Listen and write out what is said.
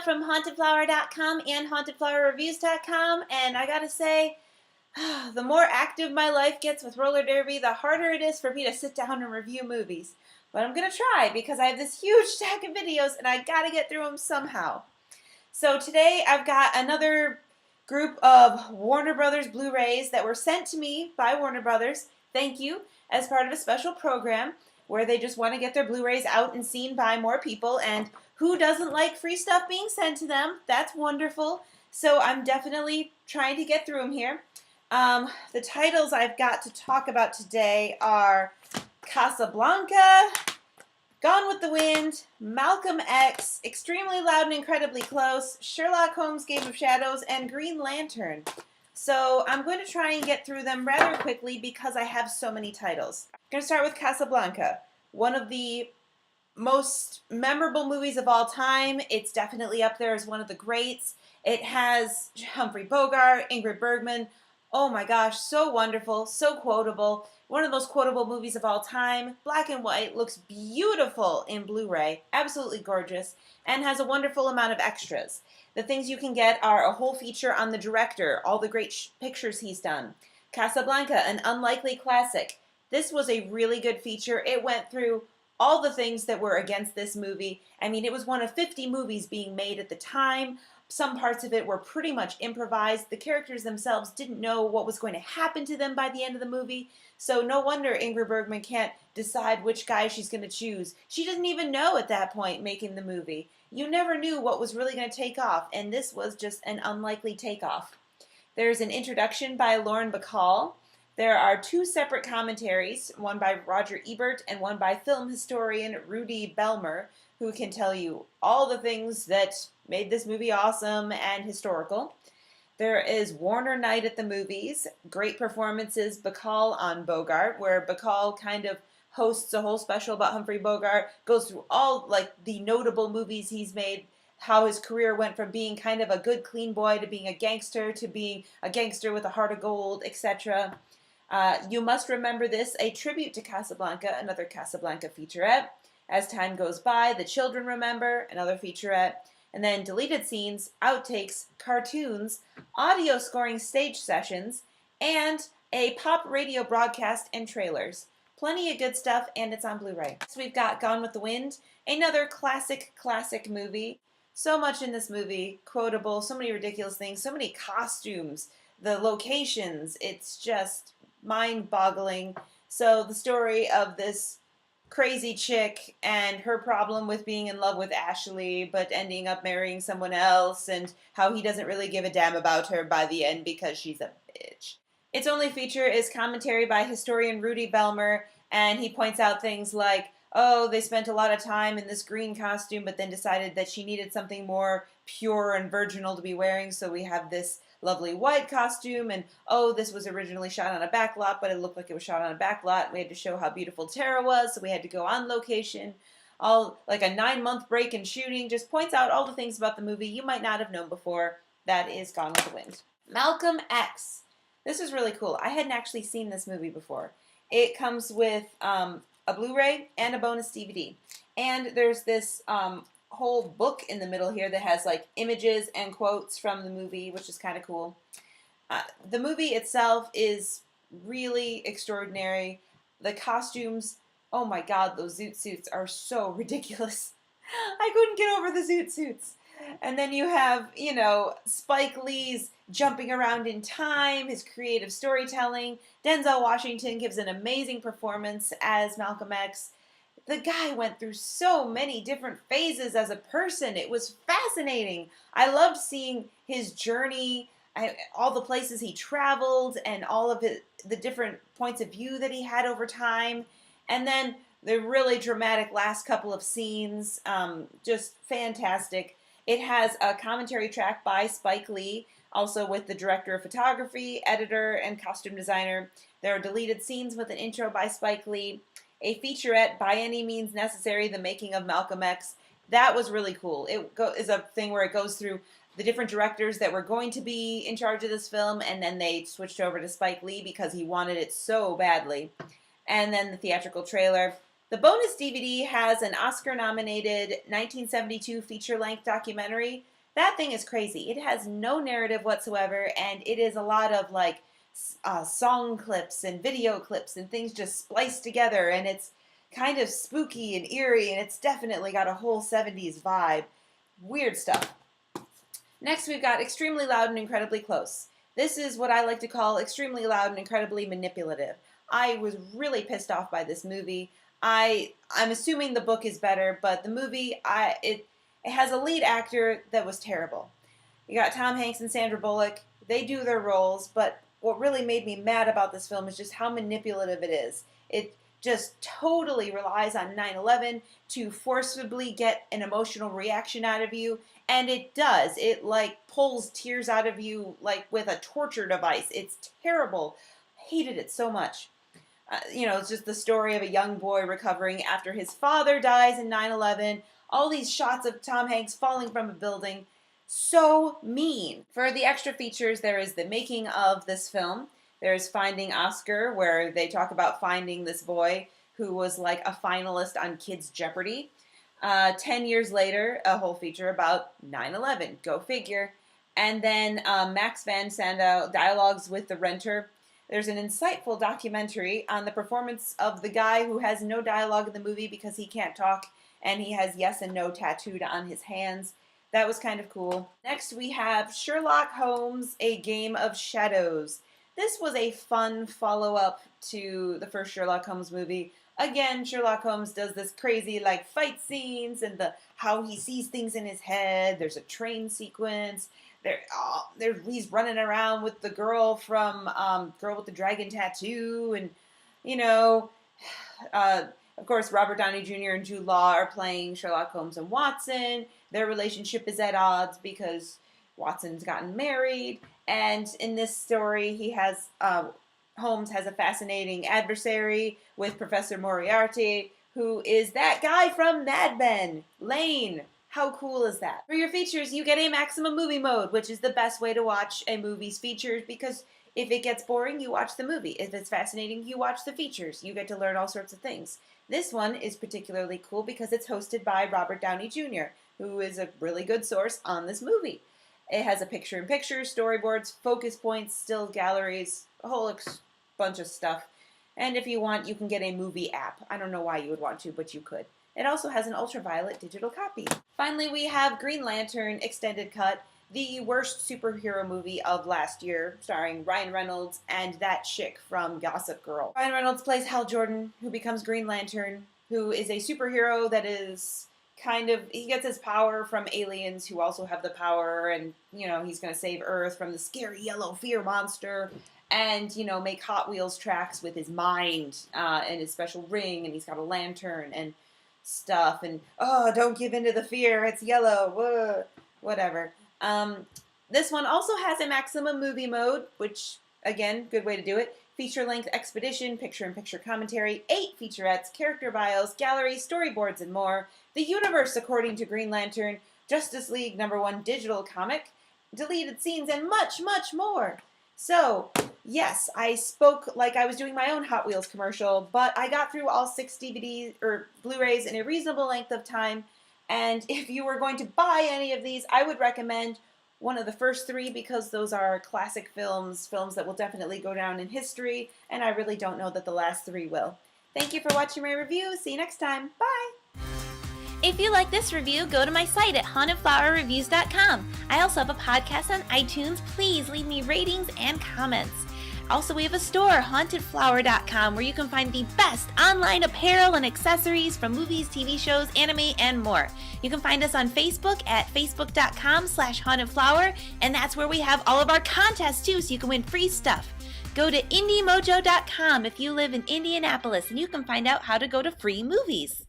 from hauntedflower.com and hauntedflowerreviews.com, and I gotta say, the more active my life gets with roller derby, the harder it is for me to sit down and review movies. But I'm gonna try because I have this huge stack of videos and I gotta get through them somehow. So today I've got another group of Warner Brothers Blu-rays that were sent to me by Warner Brothers. Thank you, as part of a special program where they just want to get their Blu-rays out and seen by more people, and who doesn't like free stuff being sent to them? That's wonderful. So I'm definitely trying to get through them here. The titles I've got to talk about today are Casablanca, Gone with the Wind, Malcolm X, Extremely Loud and Incredibly Close, Sherlock Holmes Game of Shadows, and Green Lantern. So I'm going to try and get through them rather quickly because I have so many titles. I'm going to start with Casablanca, one of the most memorable movies of all time. It's definitely up there as one of the greats. It has Humphrey Bogart, Ingrid Bergman. Oh my gosh, so wonderful, so quotable. One of the most quotable movies of all time. Black and white, looks beautiful in Blu-ray, absolutely gorgeous, and has a wonderful amount of extras. The things you can get are a whole feature on the director, all the great pictures he's done. Casablanca, an unlikely classic. This was a really good feature. It went through all the things that were against this movie. I mean, it was one of 50 movies being made at the time. Some parts of it were pretty much improvised. The characters themselves didn't know what was going to happen to them by the end of the movie. So no wonder Ingrid Bergman can't decide which guy she's going to choose. She doesn't even know at that point making the movie. You never knew what was really going to take off, and this was just an unlikely takeoff. There's an introduction by Lauren Bacall. There are two separate commentaries, one by Roger Ebert and one by film historian Rudy Belmer, who can tell you all the things that made this movie awesome and historical. There is Warner Night at the Movies, great performances, Bacall on Bogart, where Bacall kind of hosts a whole special about Humphrey Bogart, goes through all like the notable movies he's made, how his career went from being kind of a good clean boy to being a gangster with a heart of gold, etc. You Must Remember This, a tribute to Casablanca, another Casablanca featurette. As Time Goes By, The Children Remember, another featurette. And then deleted scenes, outtakes, cartoons, audio scoring stage sessions, and a pop radio broadcast and trailers. Plenty of good stuff, and it's on Blu-ray. So we've got Gone with the Wind, another classic movie. So much in this movie, quotable, so many ridiculous things, so many costumes, the locations, it's just mind-boggling. So the story of this crazy chick and her problem with being in love with Ashley but ending up marrying someone else, and how he doesn't really give a damn about her by the end because she's a bitch. Its only feature is commentary by historian Rudy Belmer, and he points out things like, oh, they spent a lot of time in this green costume but then decided that she needed something more pure and virginal to be wearing, so we have this lovely white costume, and oh, this was originally shot on a back lot, but it looked like it was shot on a back lot. We had to show how beautiful Tara was, so we had to go on location. All like a 9-month break in shooting, just points out all the things about the movie you might not have known before. That is Gone with the Wind. Malcolm X. This is really cool. I hadn't actually seen this movie before. It comes with a Blu-ray and a bonus DVD. And there's this whole book in the middle here that has like images and quotes from the movie, which is kind of cool. The movie itself is really extraordinary. The costumes, oh my god, those zoot suits are so ridiculous. I couldn't get over the zoot suits. And then you have, you know, Spike Lee's jumping around in time, his creative storytelling. Denzel Washington gives an amazing performance as Malcolm X. The guy went through so many different phases as a person. It was fascinating. I loved seeing his journey, all the places he traveled, and all of the different points of view that he had over time. And then the really dramatic last couple of scenes, just fantastic. It has a commentary track by Spike Lee, also with the director of photography, editor, and costume designer. There are deleted scenes with an intro by Spike Lee. A featurette, By Any Means Necessary, The Making of Malcolm X. That was really cool. It is a thing where it goes through the different directors that were going to be in charge of this film, and then they switched over to Spike Lee because he wanted it so badly. And then the theatrical trailer. The bonus DVD has an Oscar-nominated 1972 feature-length documentary That thing is crazy. It has no narrative whatsoever, and it is a lot of like song clips and video clips and things just spliced together, and it's kind of spooky and eerie, and it's definitely got a whole 70s vibe. Weird stuff. Next, we've got Extremely Loud and Incredibly Close. This is what I like to call extremely loud and incredibly manipulative. I was really pissed off by this movie. I'm assuming the book is better, but the movie, it has a lead actor that was terrible. You got Tom Hanks and Sandra Bullock. They do their roles, but what really made me mad about this film is just how manipulative it is. It just totally relies on 9/11 to forcibly get an emotional reaction out of you, and it does. It like pulls tears out of you like with a torture device. It's terrible. Hated it so much. It's just the story of a young boy recovering after his father dies in 9/11. All these shots of Tom Hanks falling from a building. So mean. For the extra features, there is the making of this film. There's Finding Oscar, where they talk about finding this boy who was like a finalist on Kids Jeopardy. 10 years later, a whole feature about 9/11. Go figure. And then Max van Sydow, Dialogues with the Renter. There's an insightful documentary on the performance of the guy who has no dialogue in the movie because he can't talk, and he has yes and no tattooed on his hands. That was kind of cool. Next, we have Sherlock Holmes, A Game of Shadows. This was a fun follow-up to the first Sherlock Holmes movie. Again, Sherlock Holmes does this crazy like fight scenes and how he sees things in his head. There's a train sequence. He's running around with the girl from Girl with the Dragon Tattoo, and of course, Robert Downey Jr. and Jude Law are playing Sherlock Holmes and Watson. Their relationship is at odds because Watson's gotten married, and in this story, Holmes has a fascinating adversary with Professor Moriarty, who is that guy from Mad Men, Lane. How cool is that? For your features, you get a maximum movie mode, which is the best way to watch a movie's features, because if it gets boring, you watch the movie. If it's fascinating, you watch the features. You get to learn all sorts of things. This one is particularly cool because it's hosted by Robert Downey Jr., who is a really good source on this movie. It has a picture-in-picture, storyboards, focus points, still galleries, a whole bunch of stuff. And if you want, you can get a movie app. I don't know why you would want to, but you could. It also has an ultraviolet digital copy. Finally, we have Green Lantern Extended Cut, the worst superhero movie of last year, starring Ryan Reynolds and that chick from Gossip Girl. Ryan Reynolds plays Hal Jordan, who becomes Green Lantern, who is a superhero that is he gets his power from aliens who also have the power, and, he's going to save Earth from the scary yellow fear monster, and, make Hot Wheels tracks with his mind and his special ring, and he's got a lantern and stuff, and, don't give in to the fear, it's yellow, whoa, whatever. This one also has a maximum movie mode, which, again, good way to do it. Feature-length expedition, picture-in-picture commentary, 8 featurettes, character bios, galleries, storyboards, and more. The universe according to Green Lantern, Justice League #1 digital comic, deleted scenes, and much, much more. So, yes, I spoke like I was doing my own Hot Wheels commercial, but I got through all 6 DVDs or Blu-rays in a reasonable length of time. And if you were going to buy any of these, I would recommend one of the first 3 because those are classic films that will definitely go down in history, and I really don't know that the last 3 will. Thank you for watching my review. See you next time. Bye! If you like this review, go to my site at hauntedflowerreviews.com. I also have a podcast on iTunes. Please leave me ratings and comments. Also, we have a store, hauntedflower.com, where you can find the best online apparel and accessories from movies, TV shows, anime, and more. You can find us on Facebook at facebook.com/hauntedflower, and that's where we have all of our contests too, so you can win free stuff. Go to indiemojo.com if you live in Indianapolis, and you can find out how to go to free movies.